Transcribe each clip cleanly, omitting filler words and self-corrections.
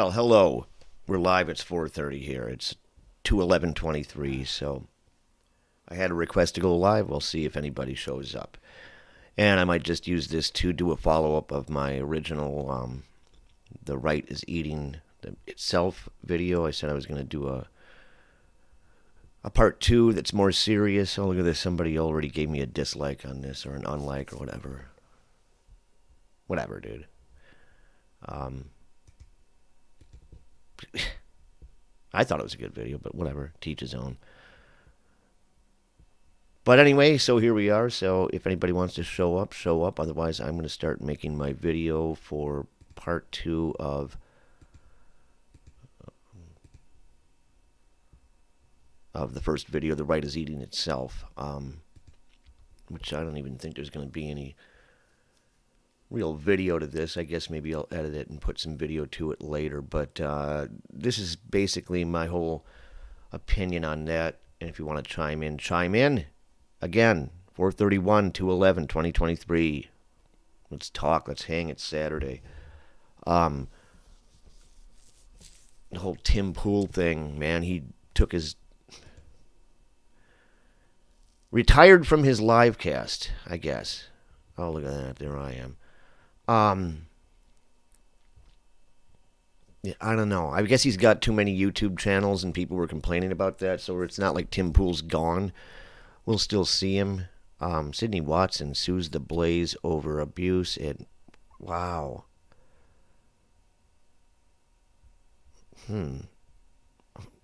Well, hello. We're live. It's 4:30 here. It's 2:11:23. So I had a request to go live. We'll see if anybody shows up. And I might just use this to do a follow-up of my original The Right is Eating Itself video. I said I was going to do a part 2 that's more serious. Oh, look at this. Somebody already gave me a dislike on this or an unlike or whatever. Whatever, dude. I thought it was a good video, but whatever. Teach his own. But anyway, so here we are. So if anybody wants to show up, show up. Otherwise, I'm going to start making my video for part 2 of the first video, The Right is Eating Itself, which I don't even think there's going to be any real video to this. I guess maybe I'll edit it and put some video to it later. But this is basically my whole opinion on that. And if you want to chime in, chime in. Again, 4/31/2/11/2023. Let's talk. Let's hang. It's Saturday. The whole Tim Pool thing, man. He took his... retired from his live cast, I guess. Oh, look at that. There I am. Yeah, I don't know. I guess he's got too many YouTube channels and people were complaining about that, so it's not like Tim Pool's gone. We'll still see him. Sydney Watson sues the Blaze over abuse. Wow.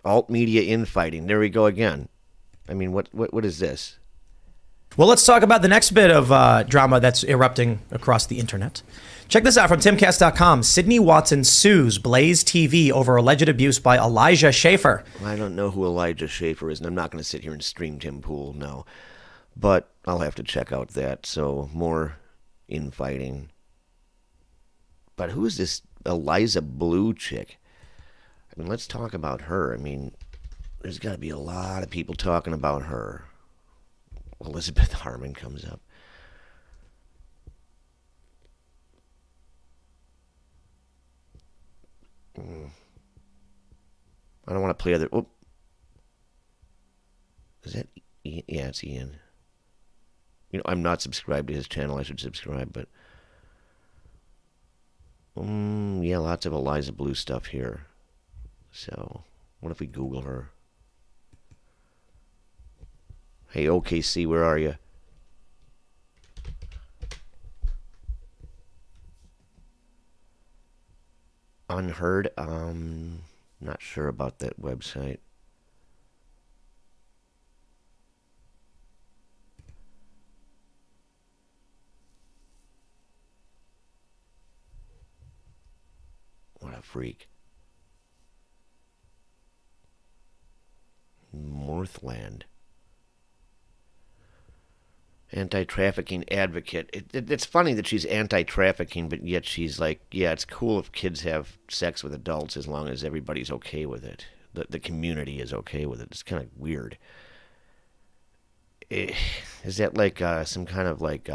Alt media infighting. There we go again. I mean, what is this? Well, let's talk about the next bit of drama that's erupting across the internet. Check this out from timcast.com. Sydney Watson sues Blaze TV over alleged abuse by Elijah Schaffer. I don't know who Elijah Schaffer is, and I'm not going to sit here and stream Tim Pool, no. But I'll have to check out that, so more infighting. But who is this Eliza Blue chick? I mean, let's talk about her. I mean, there's got to be a lot of people talking about her. Elizabeth Harmon comes up. I don't want to play other... Oh. Is that... Yeah, it's Ian. You know, I'm not subscribed to his channel. I should subscribe, but... yeah, lots of Eliza Blue stuff here. So, what if we Google her? Hey, OKC, where are you? Unheard? Not sure about that website. What a freak. Northland. Anti-trafficking advocate. It's funny that she's anti-trafficking, but yet she's like, yeah, it's cool if kids have sex with adults as long as everybody's okay with it. The community is okay with it. It's kind of weird. Is that like some kind of like...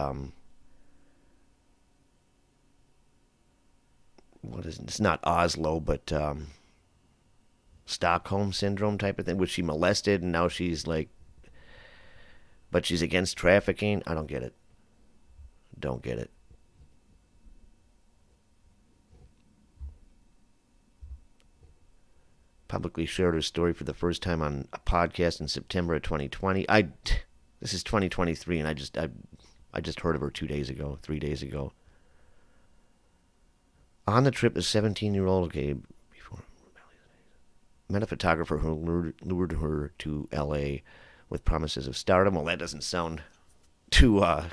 what is it? It's not Oslo, but Stockholm Syndrome type of thing. Was she molested and now she's like... but she's against trafficking? I don't get it. Don't get it. Publicly shared her story for the first time on a podcast in September of 2020. This is 2023, and I just heard of her 2 days ago, 3 days ago. On the trip, a 17-year-old met a photographer who lured her to L.A. with promises of stardom. Well, that doesn't sound too out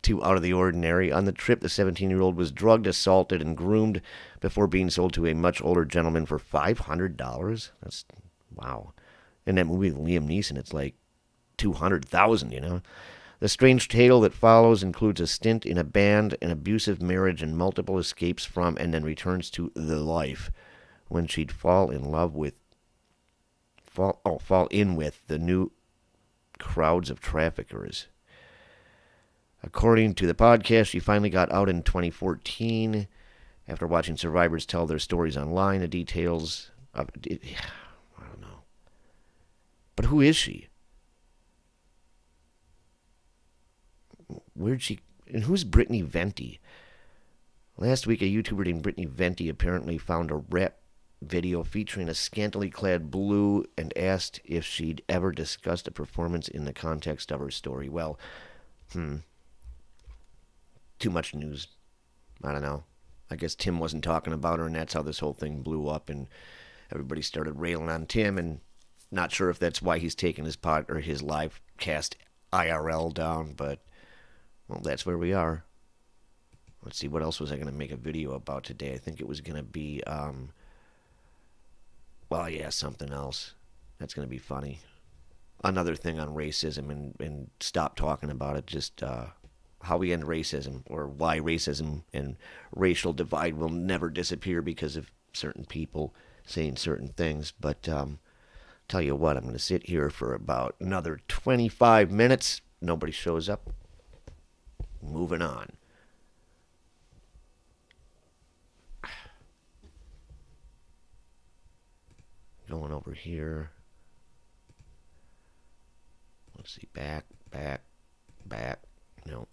of the ordinary. On the trip, the 17-year-old was drugged, assaulted, and groomed before being sold to a much older gentleman for $500. That's, wow. In that movie with Liam Neeson, it's like $200,000, you know. The strange tale that follows includes a stint in a band, an abusive marriage, and multiple escapes from and then returns to the life when she'd fall in with the new crowds of traffickers. According to the podcast, she finally got out in 2014 After watching survivors tell their stories online, the details of it, I don't know. But who is she? Where'd she? And who's Brittany Venti? Last week, a YouTuber named Brittany Venti apparently found a rap video featuring a scantily clad Blue and asked if she'd ever discussed a performance in the context of her story. Well, too much news. I don't know. I guess Tim wasn't talking about her, and that's how this whole thing blew up, and everybody started railing on Tim, and not sure if that's why he's taking his pod or his live cast IRL down, but well, that's where we are. Let's see, what else was I going to make a video about today? I think it was going to be, well, yeah, something else. That's going to be funny. Another thing on racism and stop talking about it. Just how we end racism, or why racism and racial divide will never disappear because of certain people saying certain things. But tell you what, I'm going to sit here for about another 25 minutes. Nobody shows up. Moving on. Going over here. Let's see. Back. No.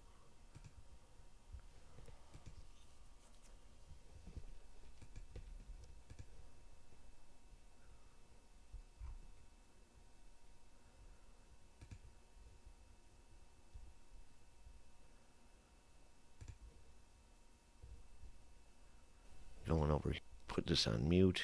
Going over. Put this on mute.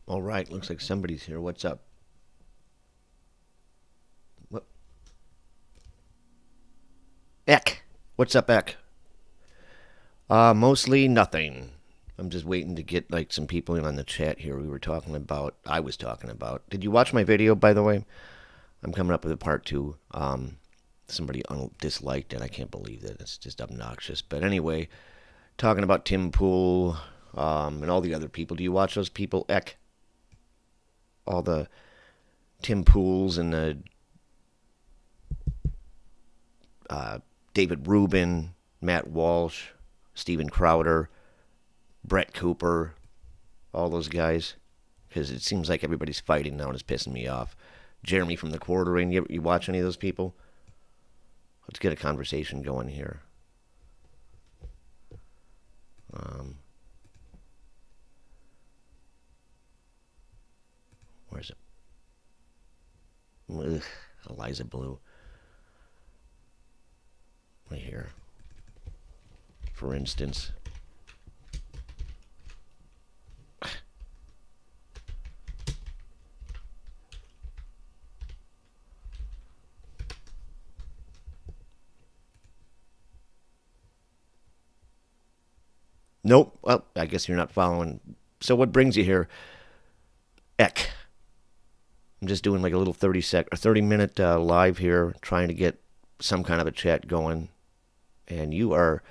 All right, looks like somebody's here. What's up? What? Eck. What's up, Eck? Mostly nothing. I'm just waiting to get like some people in on the chat here. I was talking about. Did you watch my video, by the way? I'm coming up with a part 2. Somebody disliked it. I can't believe that. It's just obnoxious. But anyway, talking about Tim Pool and all the other people. Do you watch those people, Eck? All the Tim Pools and the David Rubin, Matt Walsh, Steven Crowder, Brett Cooper, all those guys. Because it seems like everybody's fighting now and it's pissing me off. Jeremy from the Quartering. You watch any of those people? Let's get a conversation going here. Where's it? Ugh, Eliza Blue. Right here. For instance. Nope. Well, I guess you're not following. So what brings you here? Eck. I'm just doing like a little 30-minute live here, trying to get some kind of a chat going. And you are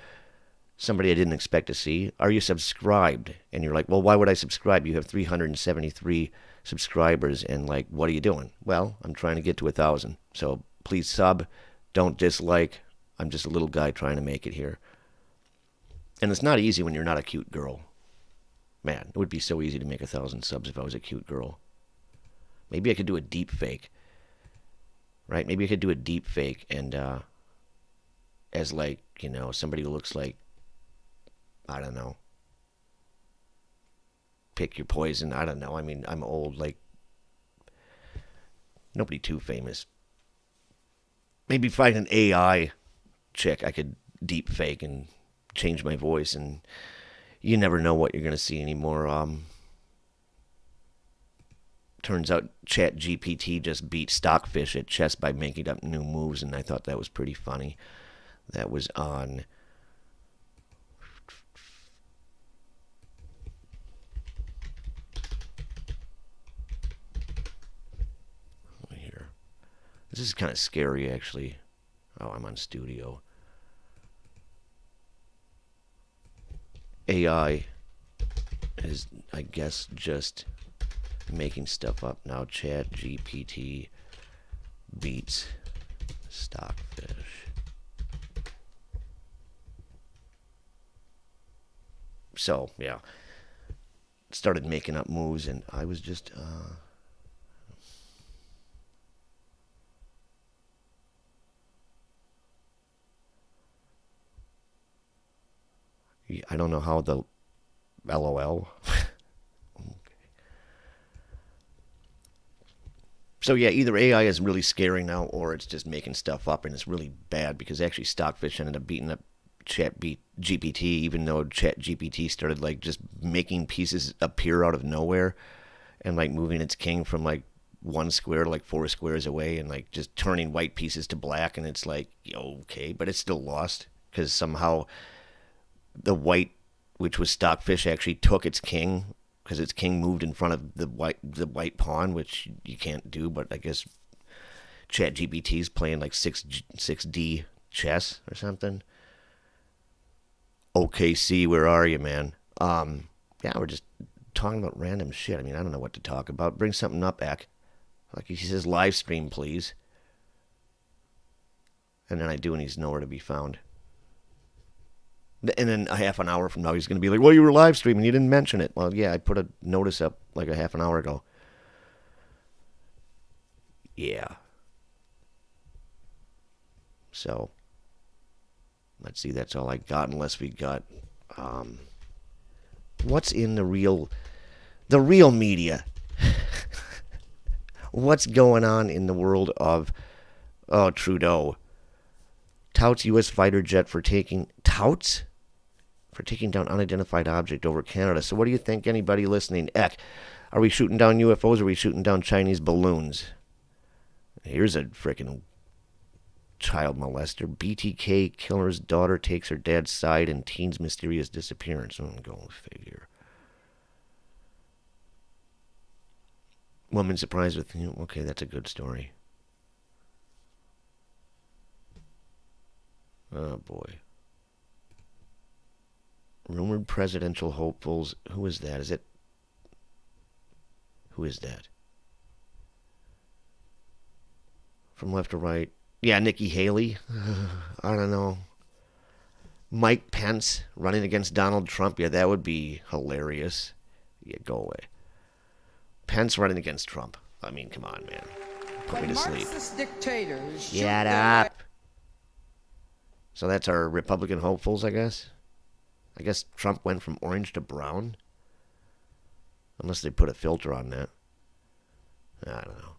somebody I didn't expect to see. Are you subscribed? And you're like, well, why would I subscribe? You have 373 subscribers, and like, what are you doing? Well, I'm trying to get to 1,000. So please sub. Don't dislike. I'm just a little guy trying to make it here. And it's not easy when you're not a cute girl. Man, it would be so easy to make 1,000 subs if I was a cute girl. Maybe I could do a deep fake. Right? Maybe I could do a deep fake and as like, you know, somebody who looks like, I don't know, pick your poison. I don't know. I mean, I'm old. Like, nobody too famous. Maybe find an AI chick I could deep fake and change my voice, and you never know what you're going to see anymore. Turns out ChatGPT just beat Stockfish at chess by making up new moves, and I thought that was pretty funny. That was on here. This is kind of scary, actually. Oh, I'm on studio. AI is, I guess, just making stuff up now. ChatGPT beats Stockfish. So, yeah. Started making up moves, and I was just, I don't know how the LOL. Okay. So yeah, either AI is really scary now, or it's just making stuff up, and it's really bad because actually Stockfish ended up beating up ChatGPT, even though ChatGPT started like just making pieces appear out of nowhere, and like moving its king from like 1 square to like 4 squares away, and like just turning white pieces to black, and it's like okay, but it's still lost because somehow the white, which was Stockfish, actually took its king because its king moved in front of the white pawn, which you can't do. But I guess ChatGPT's playing like 6D chess or something. OKC, where are you, man? Yeah, we're just talking about random shit. I mean, I don't know what to talk about. Bring something up, Eck. Like he says, live stream, please. And then I do, and he's nowhere to be found. And then a half an hour from now, he's going to be like, well, you were live streaming. You didn't mention it. Well, yeah, I put a notice up like a half an hour ago. Yeah. So, let's see. That's all I got, unless we got, what's in the real media? What's going on in the world of, Trudeau? Touts U.S. fighter jet for taking down unidentified object over Canada. So what do you think, anybody listening? Eck, are we shooting down UFOs or are we shooting down Chinese balloons? Here's a freaking child molester. BTK killer's daughter takes her dad's side in teen's mysterious disappearance. Go figure. Woman surprised with... Okay, that's a good story. Oh, boy. Rumored presidential hopefuls. Who is that? Who is that? From left to right. Yeah, Nikki Haley. I don't know. Mike Pence running against Donald Trump. Yeah, that would be hilarious. Yeah, go away. Pence running against Trump. I mean, come on, man. Put me to sleep. Shut up. So that's our Republican hopefuls, I guess. I guess Trump went from orange to brown. Unless they put a filter on that. I don't know.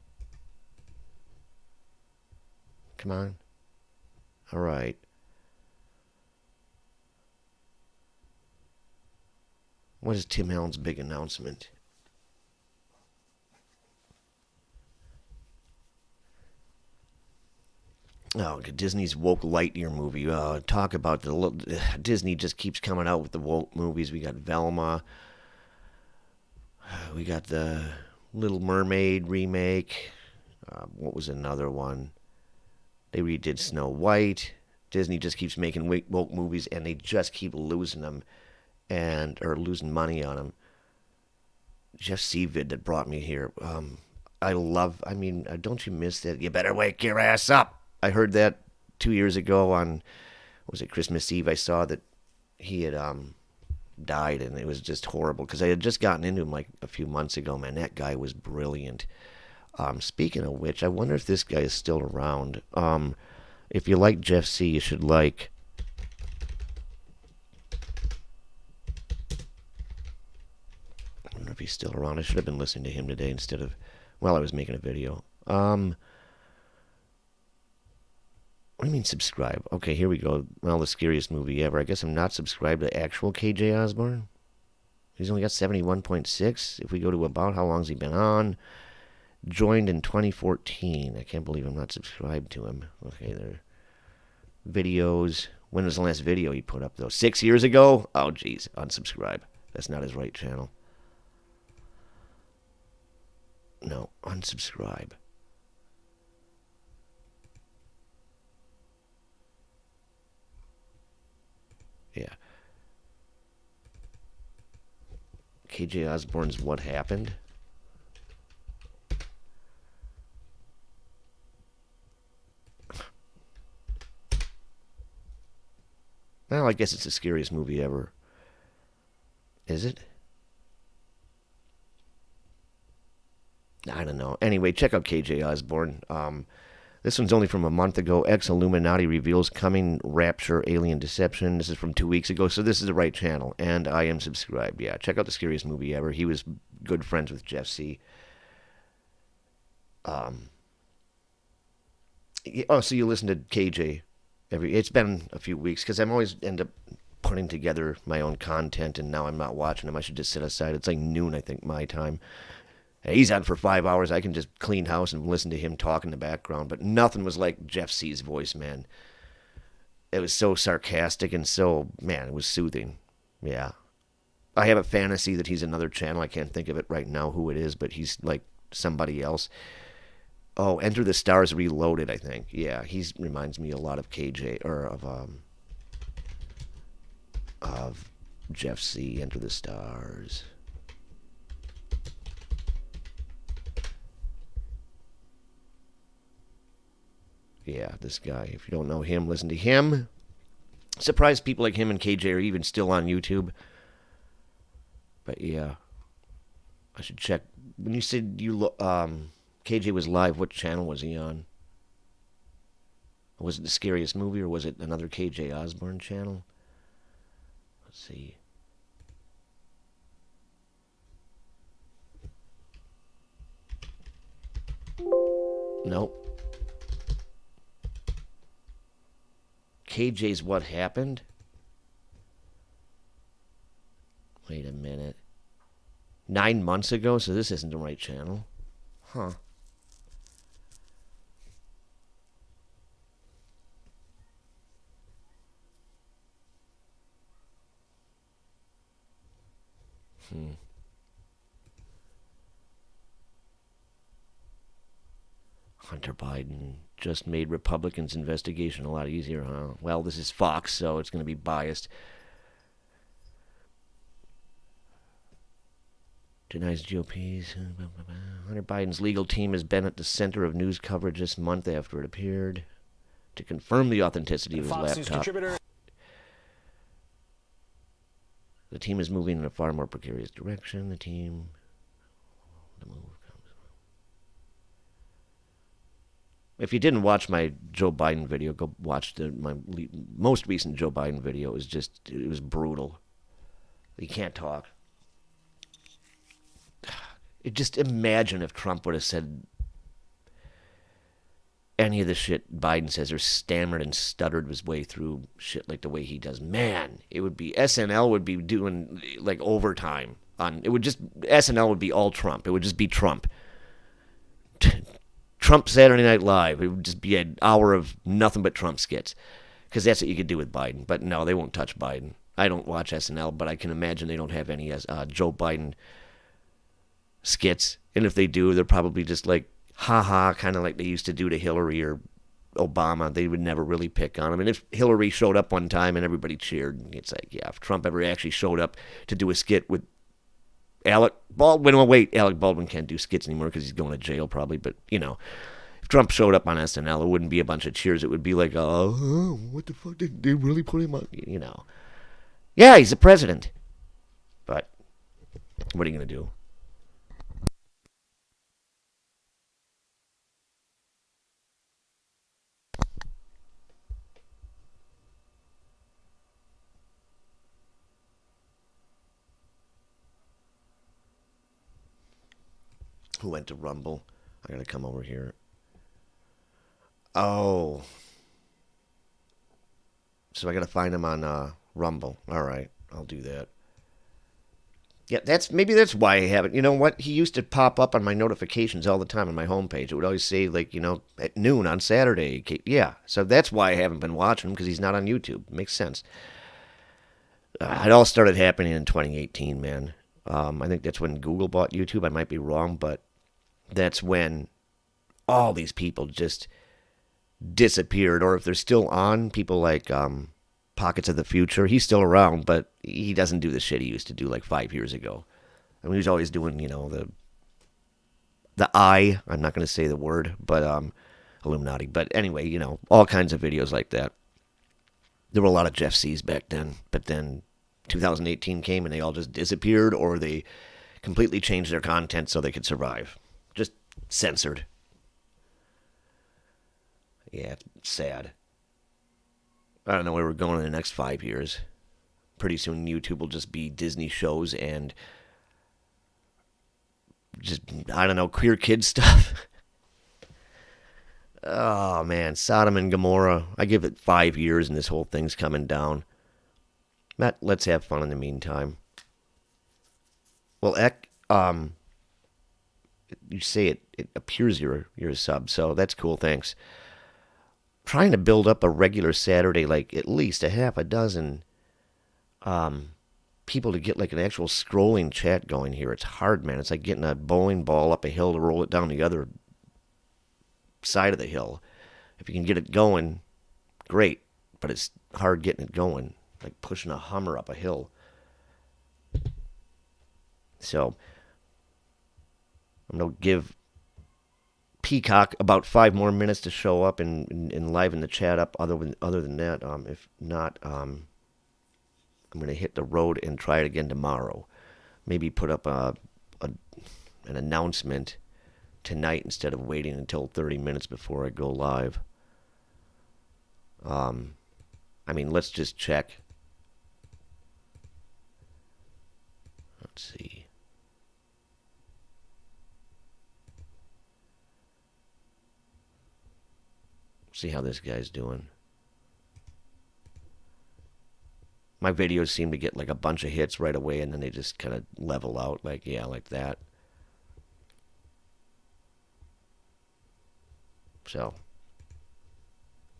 Come on. All right. What is Tim Allen's big announcement? Oh, Disney's woke Lightyear movie. Talk about Disney just keeps coming out with the woke movies. We got Velma. We got the Little Mermaid remake. What was another one? They redid Snow White. Disney just keeps making woke movies, and they just keep losing them, or losing money on them. Jeff Seavid that brought me here. Don't you miss that? You better wake your ass up. I heard that 2 years ago on, was it Christmas Eve? I saw that he had died, and it was just horrible because I had just gotten into him like a few months ago. Man, that guy was brilliant. Speaking of which, I wonder if this guy is still around. If you like Jeff C., you should like... I wonder if he's still around. I should have been listening to him today instead of... While I was making a video. What do you mean subscribe? Okay, here we go. Well, the scariest movie ever. I guess I'm not subscribed to actual KJ Osborne. He's only got 71.6. If we go to about, how long's he been on? Joined in 2014. I can't believe I'm not subscribed to him. Okay, there. Videos. When was the last video he put up, though? 6 years ago? Oh, jeez. Unsubscribe. That's not his right channel. No, unsubscribe. Yeah. KJ Osborne's What Happened. Well, I guess it's the scariest movie ever. Is it? I don't know. Anyway, check out KJ Osborne. This one's only from a month ago. Ex-Illuminati reveals coming rapture alien deception. This is from 2 weeks ago, so this is the right channel. And I am subscribed. Yeah, check out the scariest movie ever. He was good friends with Jeff C. So you listen to KJ it's been a few weeks because I'm always end up putting together my own content, and now I'm not watching him. I should just sit aside. It's like noon, I think, my time. He's on for 5 hours. I can just clean house and listen to him talk in the background. But nothing was like Jeff C's voice, man. It was so sarcastic and so, man, it was soothing. Yeah. I have a fantasy that he's another channel. I can't think of it right now who it is, but he's like somebody else. Oh, Enter the Stars Reloaded, I think. Yeah, he reminds me a lot of KJ, or of Jeff C. Enter the Stars. Yeah, this guy. If you don't know him, listen to him. Surprised people like him and KJ are even still on YouTube. But yeah, I should check. When you said KJ was live, what channel was he on? Was it The Scariest Movie, or was it another KJ Osborne channel? Let's see. Nope. KJ's What Happened? Wait a minute. 9 months ago? So this isn't the right channel. Huh. Hunter Biden just made Republicans' investigation a lot easier, huh? Well, this is Fox, so it's going to be biased. Denies GOP's. Hunter Biden's legal team has been at the center of news coverage this month after it appeared to confirm the authenticity of his laptop. The team is moving in a far more precarious direction. If you didn't watch my Joe Biden video, go watch my most recent Joe Biden video. It was brutal. He can't talk. Just imagine if Trump would have said any of the shit Biden says, or stammered and stuttered his way through shit like the way he does. Man, it would be, SNL would be doing like overtime on, SNL would be all Trump. It would just be Trump. Trump Saturday Night Live. It would just be an hour of nothing but Trump skits. Because that's what you could do with Biden. But no, they won't touch Biden. I don't watch SNL, but I can imagine they don't have any Joe Biden skits. And if they do, they're probably just like, ha-ha, kind of like they used to do to Hillary or Obama. They would never really pick on him. And if Hillary showed up one time and everybody cheered, it's like, yeah, if Trump ever actually showed up to do a skit with Alec Baldwin. Well, wait, Alec Baldwin can't do skits anymore because he's going to jail probably. But, if Trump showed up on SNL, it wouldn't be a bunch of cheers. It would be like, oh, what the fuck? Did they really put him on? Yeah, he's the president. But what are you going to do? Who went to Rumble? I gotta come over here. Oh. So I gotta find him on Rumble. Alright, I'll do that. Yeah, maybe that's why I haven't. You know what? He used to pop up on my notifications all the time on my homepage. It would always say, like, at noon on Saturday. Yeah, so that's why I haven't been watching him, because he's not on YouTube. Makes sense. It all started happening in 2018, man. I think that's when Google bought YouTube. I might be wrong, but that's when all these people just disappeared. Or if they're still on, people like Pockets of the Future. He's still around, but he doesn't do the shit he used to do like 5 years ago. I mean, he was always doing, the I'm not going to say the word, but Illuminati. But anyway, all kinds of videos like that. There were a lot of Jeff C's back then, but then 2018 came and they all just disappeared, or they completely changed their content so they could survive. Just censored. Yeah, sad. I don't know where we're going in the next 5 years. Pretty soon YouTube will just be Disney shows and just, I don't know, queer kid stuff. Oh, man, Sodom and Gomorrah. I give it 5 years and this whole thing's coming down. Let's have fun in the meantime. Well, you say it appears you're a sub, so that's cool, thanks. Trying to build up a regular Saturday, like at least a half a dozen people to get like an actual scrolling chat going here. It's hard, man. It's like getting a bowling ball up a hill to roll it down the other side of the hill. If you can get it going, great, but it's hard getting it going. Like pushing a Hummer up a hill. So I'm going to give Peacock about 5 more minutes to show up and liven the chat up. Other than that, if not, I'm going to hit the road and try it again tomorrow. Maybe put up an announcement tonight instead of waiting until 30 minutes before I go live. Let's just check. Let's see. See how this guy's doing. My videos seem to get like a bunch of hits right away, and then they just kind of level out, like that. So,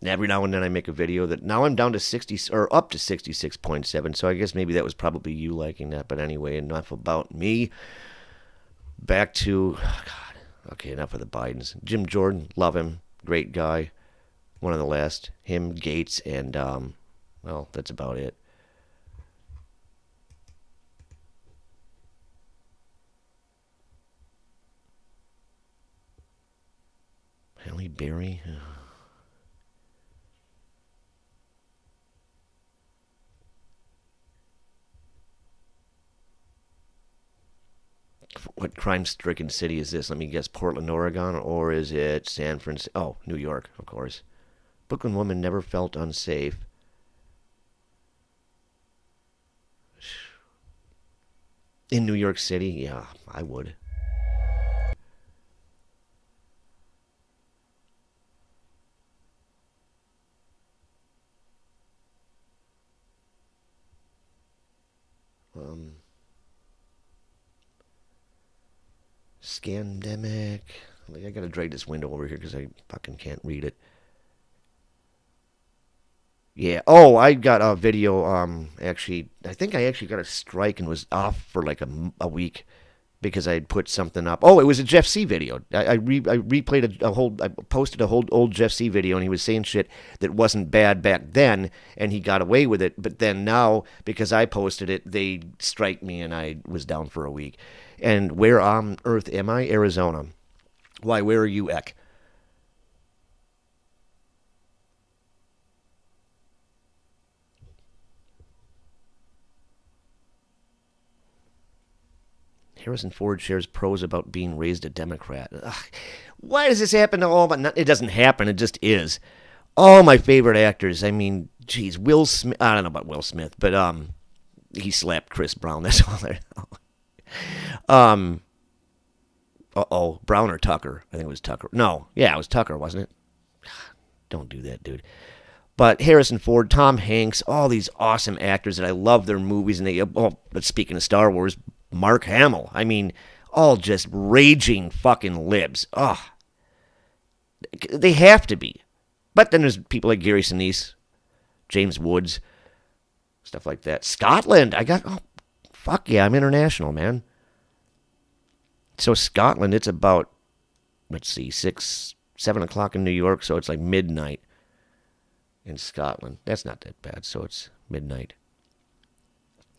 And every now and then I make a video that now I'm down to 60 or up to 66.7. So I guess maybe that was probably you liking that. But anyway, enough about me. Back to, oh God, okay, enough of the Bidens. Jim Jordan, love him, great guy. One of the last. Him, Gates, and well, that's about it. Halle Berry. What crime-stricken city is this? Let me guess, Portland, Oregon, or is it San Francisco? Oh, New York, of course. Brooklyn woman never felt unsafe. In New York City? Yeah, I would. Scandemic. I gotta drag this window over here because I fucking can't read it. Yeah. Oh, I got a video. Actually, I think I actually got a strike and was off for like a week because I had put something up. Oh, it was a Jeff C video. I replayed I posted a whole old Jeff C video, and he was saying shit that wasn't bad back then, and he got away with it. But then now, because I posted it, they strike me, and I was down for a week. And where on earth am I? Arizona. Why, where are you, Eck? Harrison Ford shares pros about being raised a Democrat. Ugh, why does this happen to all? But it doesn't happen. It just is. All my favorite actors. I mean, geez, Will Smith. I don't know about Will Smith, but he slapped Chris Brown. That's all I know. Brown or Tucker? I think it was Tucker. No, yeah, it was Tucker, wasn't it? Don't do that, dude. But Harrison Ford, Tom Hanks, all these awesome actors that I love their movies, and but speaking of Star Wars, Mark Hamill. I mean, all just raging fucking libs. Oh, they have to be. But then there's people like Gary Sinise, James Woods, stuff like that. Scotland. Fuck yeah, I'm international, man. So Scotland, it's about, let's see, 7 o'clock in New York, so it's like midnight in Scotland. That's not that bad, so it's midnight.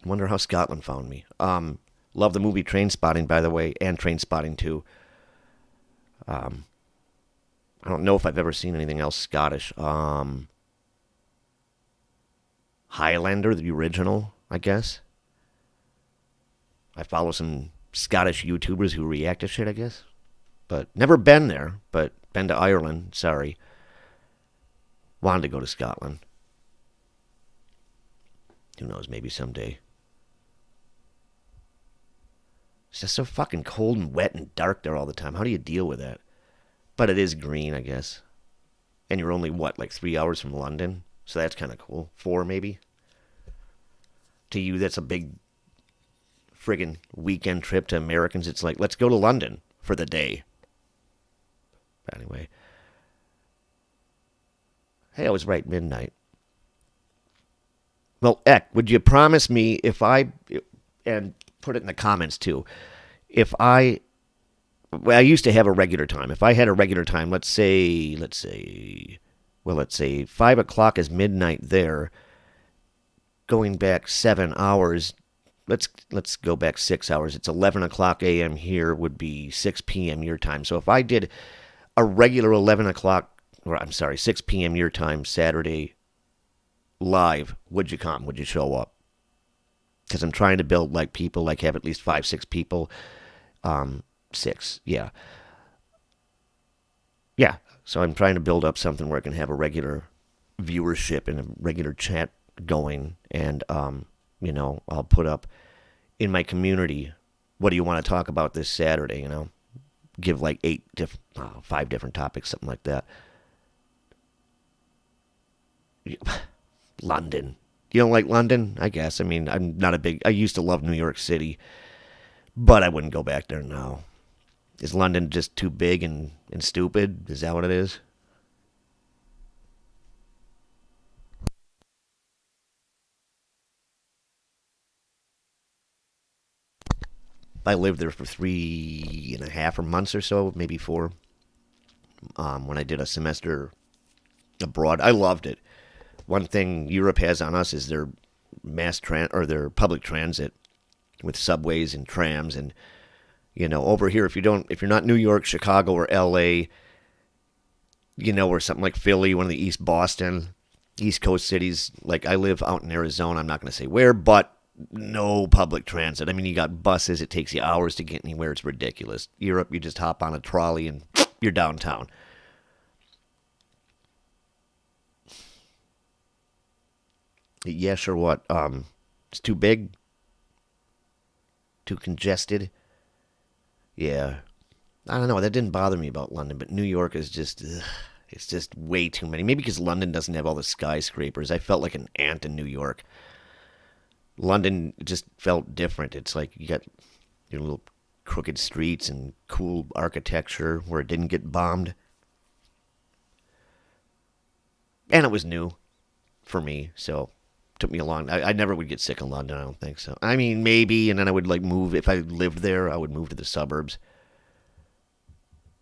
Wonder how Scotland found me. Love the movie Trainspotting, by the way, and Trainspotting 2. I don't know if I've ever seen anything else Scottish. Highlander, the original, I guess. I follow some Scottish YouTubers who react to shit, I guess. But never been there, but been to Ireland, sorry. Wanted to go to Scotland. Who knows, maybe someday. It's just so fucking cold and wet and dark there all the time. How do you deal with that? But it is green, I guess. And you're only, like 3 hours from London? So that's kind of cool. 4, maybe? To you, that's a big friggin' weekend trip. To Americans, it's like, let's go to London for the day. But anyway. Hey, I was right, midnight. Well, Eck, would you promise me and put it in the comments too, I used to have a regular time. If I had a regular time, let's say 5 o'clock is midnight there, going back 7 hours, let's go back 6 hours. It's 11 o'clock a.m. here, would be 6 p.m. your time. So if I did a regular 6 p.m. your time, Saturday, live, would you come? Would you show up? Because I'm trying to build like people, like have at least 5, 6 people. 6, yeah. Yeah, so I'm trying to build up something where I can have a regular viewership and a regular chat going. And, I'll put up in my community, what do you want to talk about this Saturday, Give like 5 different topics, something like that. London. You don't like London? I guess. I mean, I used to love New York City, but I wouldn't go back there now. Is London just too big and stupid? Is that what it is? I lived there for 3.5 months or so, maybe 4. When I did a semester abroad, I loved it. One thing Europe has on us is their their public transit with subways and trams, and over here, if you're not New York, Chicago, or L.A., or something like Philly, one of the East Boston, East Coast cities. Like I live out in Arizona. I'm not going to say where, but no public transit. I mean, you got buses. It takes you hours to get anywhere. It's ridiculous. Europe, you just hop on a trolley and you're downtown. Yeah, sure. What? It's too big. Too congested. Yeah. I don't know. That didn't bother me about London, but New York is just, it's just way too many. Maybe because London doesn't have all the skyscrapers. I felt like an ant in New York. London just felt different. It's like you got your little crooked streets and cool architecture where it didn't get bombed. And it was new for me, so it took me a long. I never would get sick of London. I don't think so. I mean, maybe, and then I would move. If I lived there, I would move to the suburbs.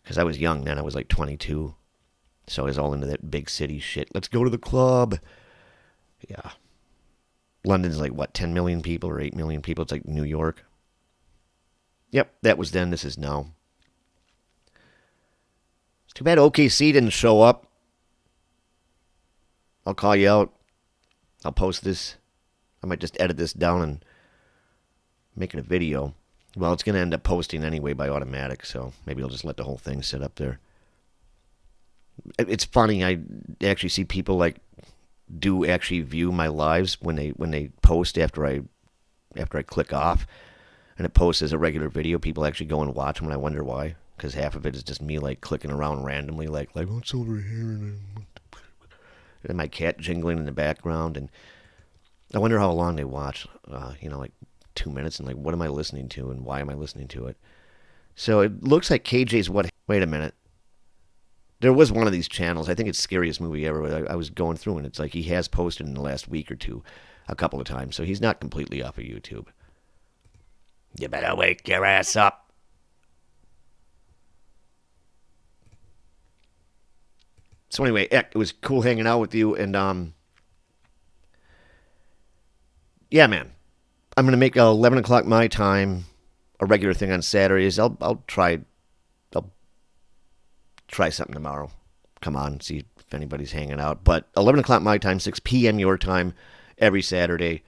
Because I was young then. I was like 22. So I was all into that big city shit. Let's go to the club. Yeah. London's like, what, 10 million people or 8 million people? It's like New York. Yep, that was then. This is now. It's too bad OKC didn't show up. I'll call you out. I'll post this. I might just edit this down and make it a video. Well, it's going to end up posting anyway by automatic, so maybe I'll just let the whole thing sit up there. It's funny. I actually see people do actually view my lives when they post after I click off, and it posts as a regular video. People actually go and watch them, and I wonder why. Because half of it is just me clicking around randomly, like what's over here, and my cat jingling in the background, and I wonder how long they watch. 2 minutes, and what am I listening to, and why am I listening to it? So it looks like KJ's what? Wait a minute. There was one of these channels. I think it's Scariest Movie Ever. I was going through, and it's like he has posted in the last week or two a couple of times, so he's not completely off of YouTube. You better wake your ass up. So anyway, Eck, it was cool hanging out with you, and yeah, man. I'm going to make 11 o'clock my time a regular thing on Saturdays. I'll try something tomorrow. Come on, see if anybody's hanging out. But 11 o'clock my time, 6 p.m. your time, every Saturday.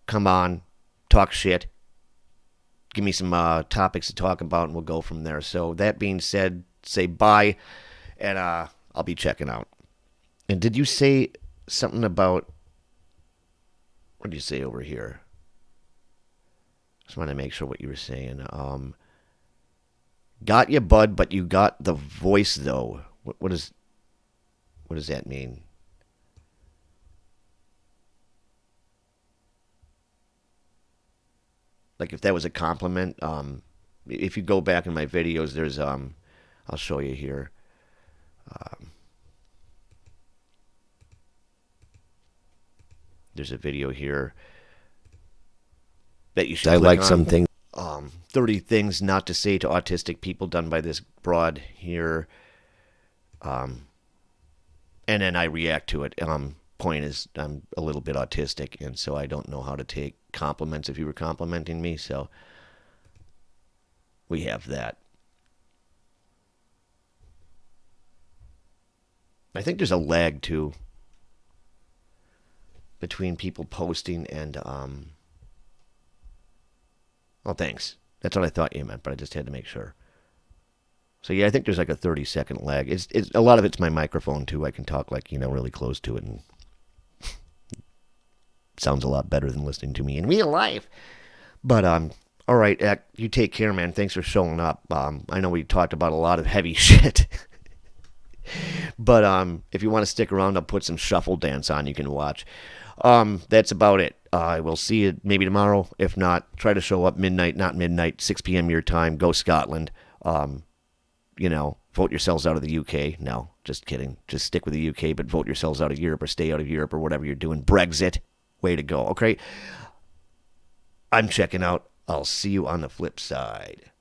Come on, talk shit. Give me some topics to talk about, and we'll go from there. So that being said, say bye, and I'll be checking out. And did you say something about, what did you say over here? Just want to make sure what you were saying. Got you, bud, but you got the voice, though. What does that mean? Like if that was a compliment. If you go back in my videos, there's I'll show you here. There's a video here that you should. I like something. 30 things not to say to autistic people, done by this broad here. And then I react to it. Point is, I'm a little bit autistic, and so I don't know how to take compliments if you were complimenting me. So we have that. I think there's a lag too between people posting and oh, thanks. That's what I thought you meant, but I just had to make sure. So yeah, I think there's like a 30-second lag. It's a lot of it's my microphone too. I can talk really close to it, and it sounds a lot better than listening to me in real life. But all right, you take care, man. Thanks for showing up. I know we talked about a lot of heavy shit. But if you want to stick around, I'll put some shuffle dance on you can watch. That's about it. I will see you maybe tomorrow. If not, try to show up midnight, not midnight, 6 p.m. your time. Go Scotland. Vote yourselves out of the UK. No, just kidding. Just stick with the UK, but vote yourselves out of Europe or stay out of Europe or whatever you're doing. Brexit. Way to go. Okay. I'm checking out. I'll see you on the flip side.